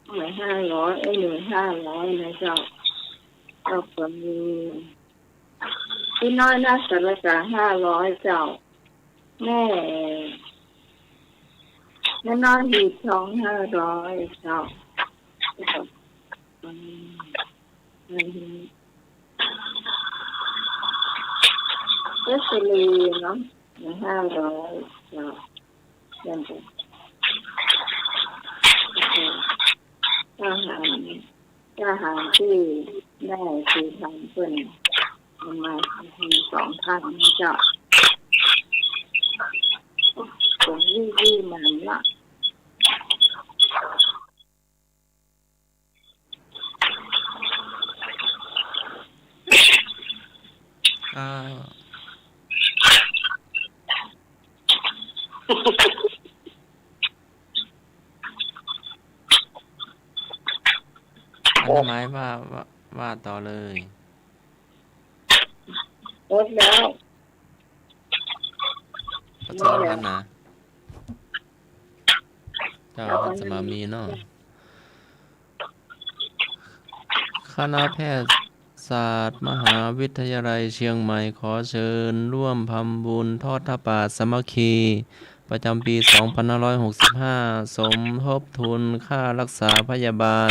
1,5001,500นะเจ้าก็มีพี่น้อยน่าสารกา500เจ้าแม่น้อยหีบทอง500เจ้าเอสลีเนาะ500เจ้านั่นเองทหารที่ได้คือทำเพิ่นมาที2,000นะเจ้าตรงวี่มันละอันหมายว่าต่อเลยหมดแล้วพระสงฆ์ท่านนะเจ้าท่านสมามีเนาะคณะแพทยศาสตร์มหาวิทยาลัยเชียงใหม่ขอเชิญร่วมทำบุญทอดผ้าป่าสามัคคีประจำปี 2565 สมทบทุนค่ารักษาพยาบาล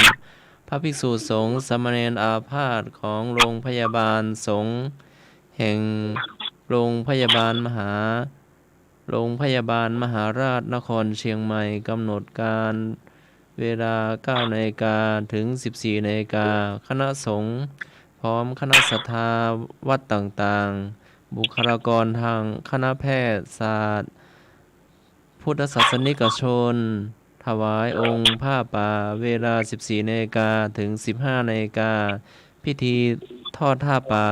พระภิกษุสงฆ์สามเณรอาพาธของโรงพยาบาลสงฆ์แห่งโรงพยาบาลมหาราชนครเชียงใหม่กำหนดการเวลา 9 นาฬิกาถึง 14 นาฬิกาคณะสงฆ์พร้อมคณะศรัทธาวัดต่างๆบุคลากรทางคณะแพทยศาสตร์พุทธศาสนิกชนถวายองค์ผ้าป่าเวลา 14 นาฬิกาถึง 15 นาฬิกาพิธีทอดผ้าป่า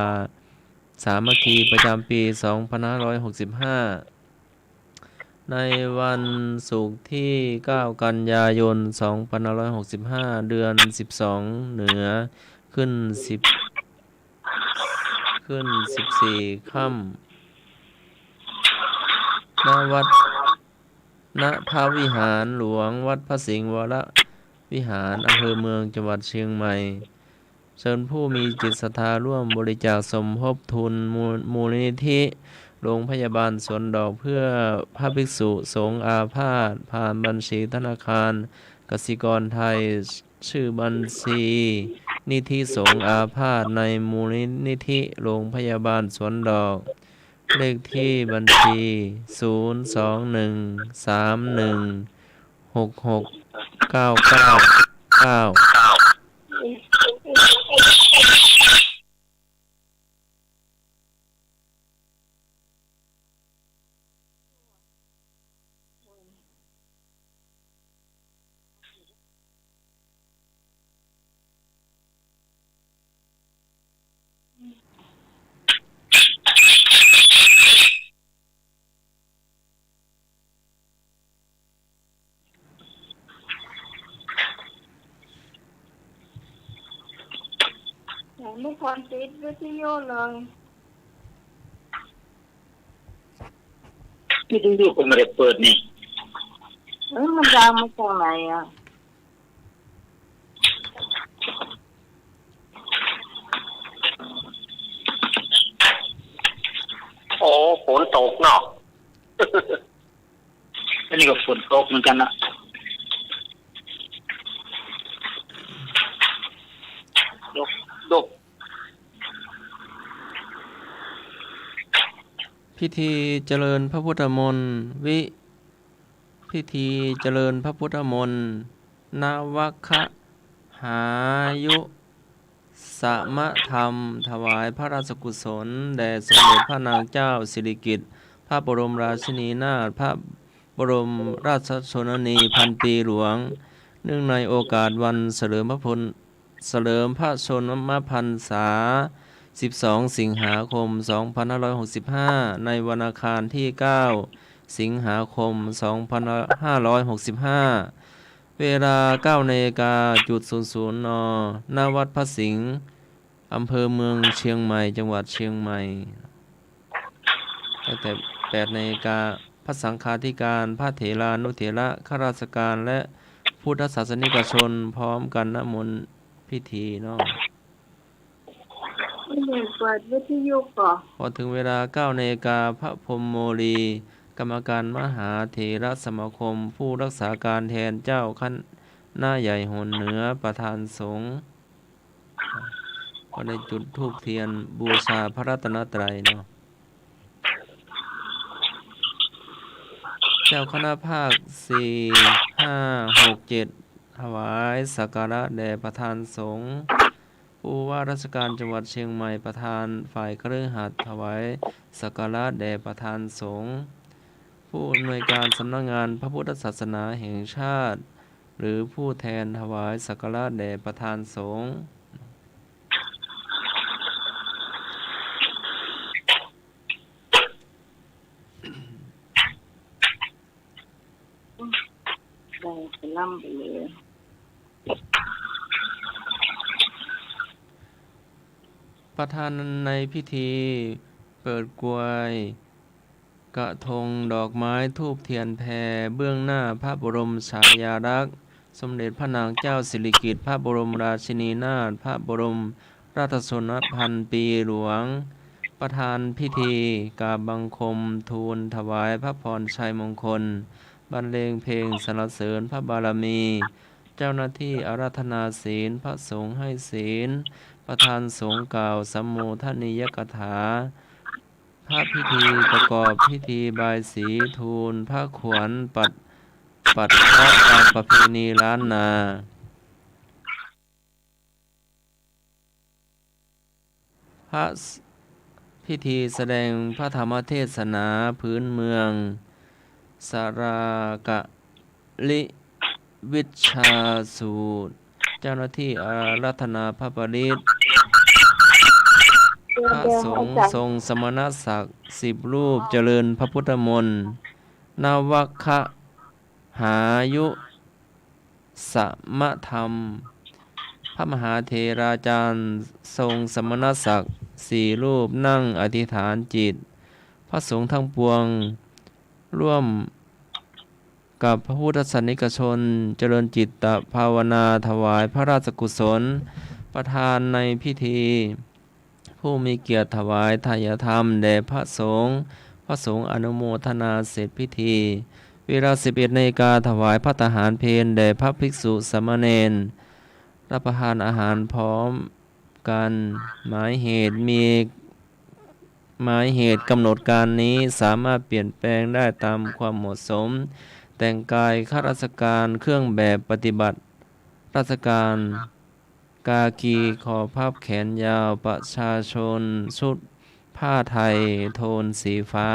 สามัคคีประจำปี 2565 ในวันศุกร์ที่ 9 กันยายน 2565 เดือน 12 เหนือขึ้น 14 ค่ำ ณพระวิหารหลวงวัดพระสิงห์วรวิหารอำเภอเมืองจังหวัดเชียงใหม่เชิญผู้มีจิตศรัทธาร่วมบริจาคสมทบทุนมูลนิธิโรงพยาบาลสวนดอกเพื่อพระภิกษุสงฆ์อาพาธผ่านบัญชีธนาคารกสิกรไทยชื่อบัญชีนิธิสงฆ์อาพาธในมูลนิธิโรงพยาบาลสวนดอกเลขที่บัญชี02131669999ไม่ควรติดวิทยุเลยที่ดูก็ไม่ได้เปิดนี่มันดังมาจากไหนอ่ะโอ้ฝนตกเนาะ อันนี้ก็ฝนตกเหมือนกันนะดกพิธีเจริญพระพุทธมนต์พิธีเจริญพระพุทธมนต์นวคะหายุสมธรรมถวายพระราชกุศลแด่สมเด็จพระนางเจ้าสิริกิติ์พระบรมราชินีนาถพระบรมราชชนนีพันปีหลวงเนื่องในโอกาสวันเฉลิมพระชนมพรรษา12 สิงหาคม 2565 ในวันอังคารที่ 9 สิงหาคม 2565 เวลา 9 นาฬิกา00 น.ณ วัดพระสิงห์อำเภอเมืองเชียงใหม่ จังหวัดเชียงใหม่ ตั้งแต่ 8 นาฬิกาพระสังฆาธิการ พระเถรานุเถระ ข้าราชการและผ พุทธศาสนิกชนพร้อมกันนะมนต์พิธีเนาะ ไม่ได้เปิดวิทยุก่อน พอถึงเวลา9 นาฬิกาพระพรหมโมลีกรรมการมหาเถรสมาคมผู้รักษาการแทนเจ้าคณะใหญ่หนเหนือประธานสงฆ์ก็ได้จุดธูปเทียนบูชาพระรัตนตรัยเนาะเจ้าคณะภาค4 5 6 7ถวายสักการะแด่ประธานสงฆ์ผู้ว่าราชการจังหวัดเชียงใหม่ประธานฝ่ายคฤหัสถ์ถวายสักการะแด่ประธานสงฆ์ผู้อำนวยการสำนักงานพระพุทธศาสนาแห่งชาติหรือผู้แทนถวายสักการะแด่ประธานสงฆ์ได้ไปล่ำไปเลย ประธานในพิธีเปิดกลวยกระทงดอกไม้ธูปเทียนแพเบื้องหน้าพระบรมฉายาลักษณ์สมเด็จพระนางเจ้าสิริกิติ์พระบรมราชินีนาถพระบรมราชชนพันปีหลวงประธานพิธีกราบบังคมทูลถวายพระพรชัยมงคลบรรเลงเพลงสรรเสริญพระบารมีเจ้าหน้าที่อาราธนาศีลพระสงฆ์ให้ศีลประธานสงฆ์กล่าวสัมโมทนียกถาพระพิธีประกอบพิธีบายสีทูลพระขวัญปัดเคราะห์ตามประเพณีล้านนาพระพิธีแสดงพระธรรมเทศนาพื้นเมืองสารากะลิวิชาสูตรเจ้าหน้าที่อาราธนาพระปริตรพระสงฆ์ทรงสมณศักดิ์10 รูปเจริญพระพุทธมนต์นวัคคะหายุสมธรรมพระมหาเถราจารย์ทรงสมณศักดิ์4 รูปนั่งอธิษฐานจิตพระสงฆ์ทั้งปวงร่วมกับพระพุทธศาสนิกชนเจริญจิตตภาวนาถวายพระราชกุศลประธานในพิธีผู้มีเกียรติถวายทายธรรมแด่พระสงฆ์พระสงฆ์อนุโมทนาเสร็จพิธีเวลา 11 นาฬิกาถวายพระทหารเพลแด่พระภิกษุสามเณรรับประทานอาหารพร้อมกันหมายเหตุกำหนดการนี้สามารถเปลี่ยนแปลงได้ตามความเหมาะสมแต่งกายข้าราชการเครื่องแบบปฏิบัติราชการกากีคอพับแขนยาวประชาชนชุดผ้าไทยโทนสีฟ้า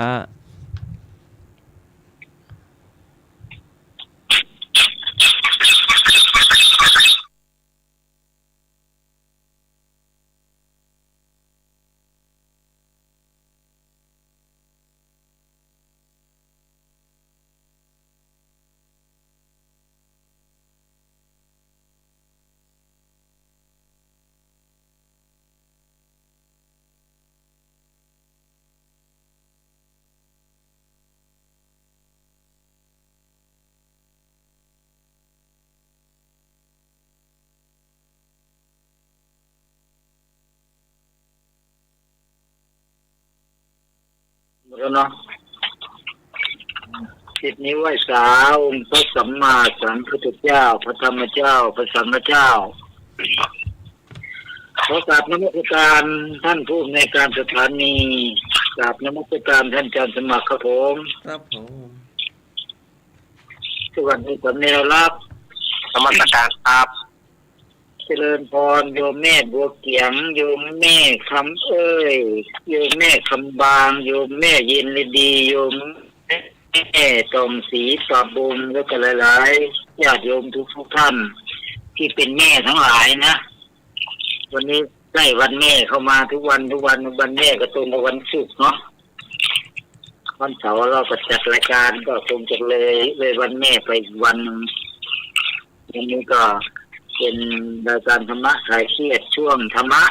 แล้วเนาะ10 นิ้วไหว้สาองค์พระสัมมาสัมพุทธเจ้าพระธรรมเจ้าพระสังฆเจ้าขอกราบนมัสการท่านผู้ในวยการสถานีกราบนมัสการท่านอาจารย์สมัครครับผม ครับผม สวัสดีครับเนรลักษณ์นมัสการครับเจริญพรโยมแม่บัวเกียงโยมแม่คำเอ้ยโยมแม่คำบางโยมแม่เย็นฤดีโยมแม่ตอมศรีปราบุญแล้วก็หลายๆญาติโยมทุกท่านที่เป็นแม่ทั้งหลายนะวันนี้ใกล้วันแม่เข้ามาทุกวันวันแม่ก็ตรงกับวันศุกร์เนาะวันเสาร์เราก็จัดรายการก็คงจะเลยวันแม่ไปอีกวันนึงวันนี้ก็เป็นรายการธรรมะคลายเครียดช่วงธรรมะ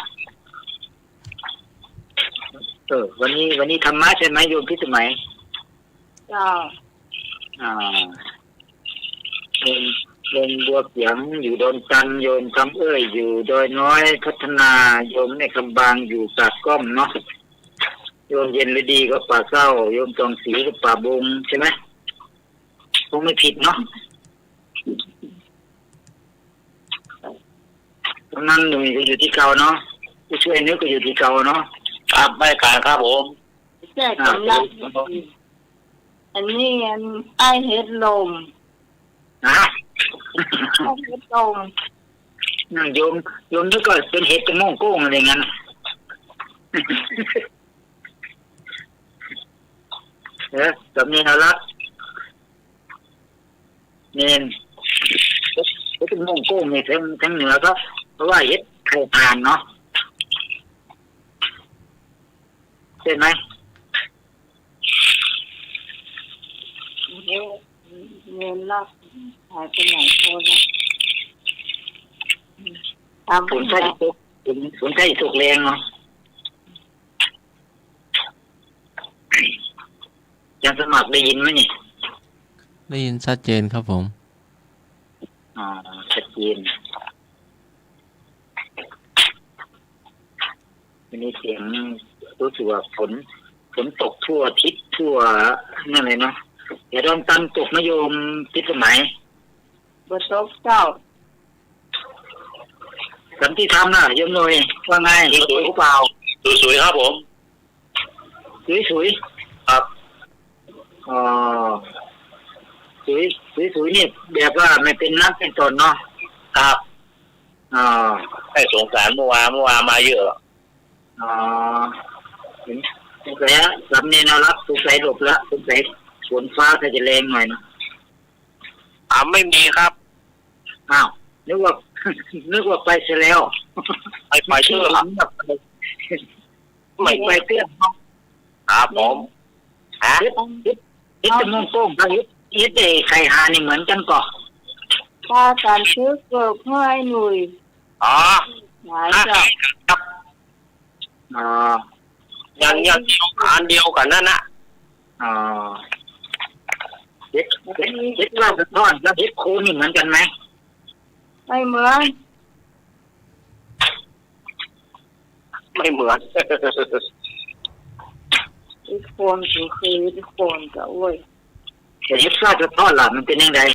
วันนี้ธรรมะใช่ไหมโยมพิสมัย เจ้า เป็น โยมบัวเขียงอยู่ดอนจันทร์โยมคำเอ้ยอยู่ดอยน้อยพัฒนาโยมแม่คำบางอยู่ปากก้อมเนาะโยมเย็นฤดีก็ป่าเศร้าโยมจองศรีก็ป่าบงใช่ไหมคงไม่ผิดเนาะตรงนั้นหนุ่ยก็อยู่ที่เก่าเนาะผู้ช่วยนึกก็อยู่ที่เก่าเนาะครับไม่การครับผม แจ้กำลังอันนี้ไอเฮ็ดลม นะ ไอเฮ็ดลม โยมนึกก็เป็นเห็ดเป็นโม่งโก้งอะไรงั้นสำเนียงรักเน้นเห็ดเป็นโม่งโก้งในทั้งเหนือก็เพราะว่าเห็ดไข่ผ่านเนาะใช่ไหมเงินลักหายไปไหนโทษนะตาม สนใจตกแรงเนาะยังสมัครได้ยินไหมนี่ ได้ยินชัดเจนครับผม อ๋อชัดเจนวันนี้เสียงรู้สึกว่าฝนตกทั่วทิศทั่วนั่นเลยเนาะเดี๋ยวโดนตันตกมะยมทิศสมัย บทกเจ้า สันติธรรมน่ะโยมหน่อยว่าไงสวยหรือเปล่าสวยครับผมสวยครับอ๋อสวยนี่แบบว่าไม่เป็นน้ำเป็นตนเนาะครับอ๋อให้สงสารเมื่อวานมาเยอะอ๋อสงสัยสำเนียงรักสงสัยหลบละสงสัยฝนฟ้าถ้าจะแรงหน่อยนะไม่มีครับอ้าวนึกว่าไปเสียแล้วไปเชื่อไม่ไปเตี้ยครับผมเฮ็ดเป็นมงโป้งกับเฮ็ดไข่หานี่เหมือนกันก่อ ถ้าการซื้อเกิดให้หนุ่ย อ๋อ หายเจ้า ครับอ๋อยังอันเดียวกันนั่นนะอ๋อเฮ็ดว่าจะทอดแล้วเฮ็ดโคนนี่เหมือนกันไหม ไม่เหมือน อีกคนคืออีกคนก็โอ้ย แต่เฮ็ดว่าจะทอดล่ะมันเป็นยังไง